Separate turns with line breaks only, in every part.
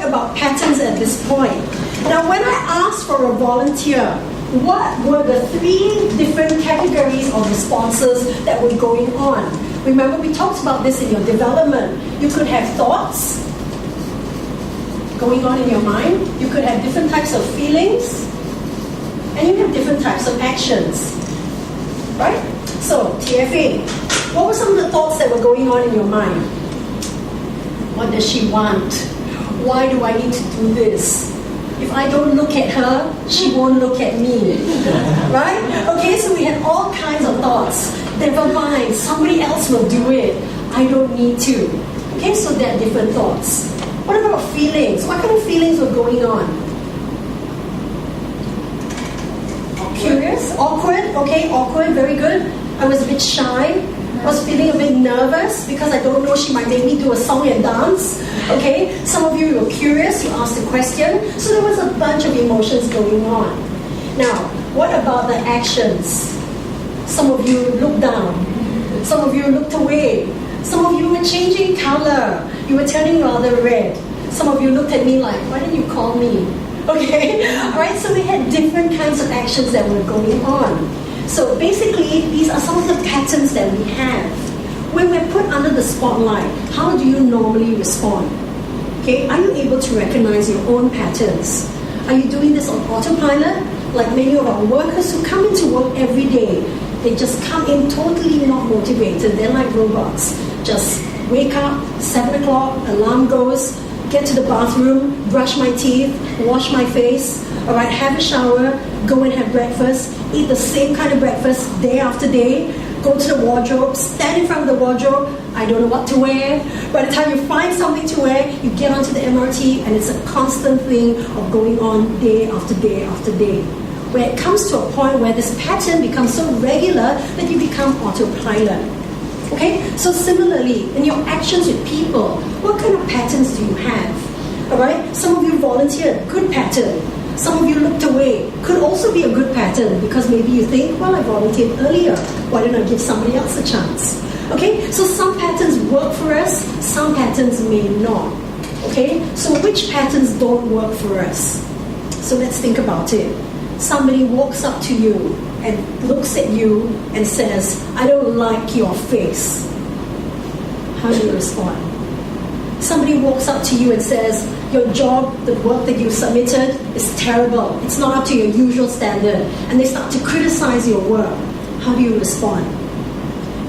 talk about patterns at this point. Now, when I asked for a volunteer, what were the 3 different categories of responses that were going on? Remember, we talked about this in your development. You could have thoughts going on in your mind. You could have different types of feelings. And you have different types of actions. Right? So, TFA, what were some of the thoughts that were going on in your mind? What does she want? Why do I need to do this? If I don't look at her, she won't look at me. Right? Okay, so we had all kinds of thoughts. Never mind, somebody else will do it. I don't need to. Okay, so there are different thoughts. What about feelings? What kind of feelings were going on? Curious? Awkward? Okay, awkward, very good. I was a bit shy. I was feeling a bit nervous because I don't know, she might make me do a song and dance. Okay, some of you were curious, you asked a question. So there was a bunch of emotions going on. Now, what about the actions? Some of you looked down. Some of you looked away. Some of you were changing color. You were turning rather red. Some of you looked at me like, why didn't you call me? Okay, alright, so we had different kinds of actions that were going on. So basically, these are some of the patterns that we have. When we're put under the spotlight, how do you normally respond? Okay, are you able to recognize your own patterns? Are you doing this on autopilot? Like many of our workers who come into work every day, they just come in totally not motivated. They're like robots. Just wake up, 7 o'clock, alarm goes, get to the bathroom, brush my teeth, wash my face, alright, have a shower, go and have breakfast, eat the same kind of breakfast day after day, go to the wardrobe, stand in front of the wardrobe, I don't know what to wear. By the time you find something to wear, you get onto the MRT, and it's a constant thing of going on day after day after day. Where it comes to a point where this pattern becomes so regular that you become autopilot. Okay, so similarly, in your actions with people, what kind of patterns do you have? Alright, some of you volunteered, good pattern. Some of you looked away, could also be a good pattern because maybe you think, well, I volunteered earlier, why don't I give somebody else a chance? Okay, so some patterns work for us, some patterns may not. Okay, so which patterns don't work for us? So let's think about it. Somebody walks up to you and looks at you and says, I don't like your face. How do you respond? Somebody walks up to you and says, your job, the work that you submitted is terrible. It's not up to your usual standard. And they start to criticize your work. How do you respond?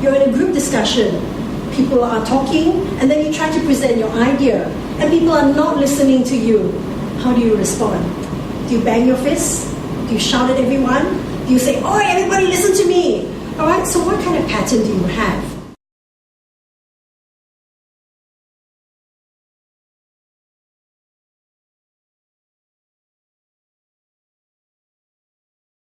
You're in a group discussion. People are talking, and then you try to present your idea, and people are not listening to you. How do you respond? Do you bang your fist? Do you shout at everyone? Do you say, oh, everybody listen to me? All right, so what kind of pattern do you have?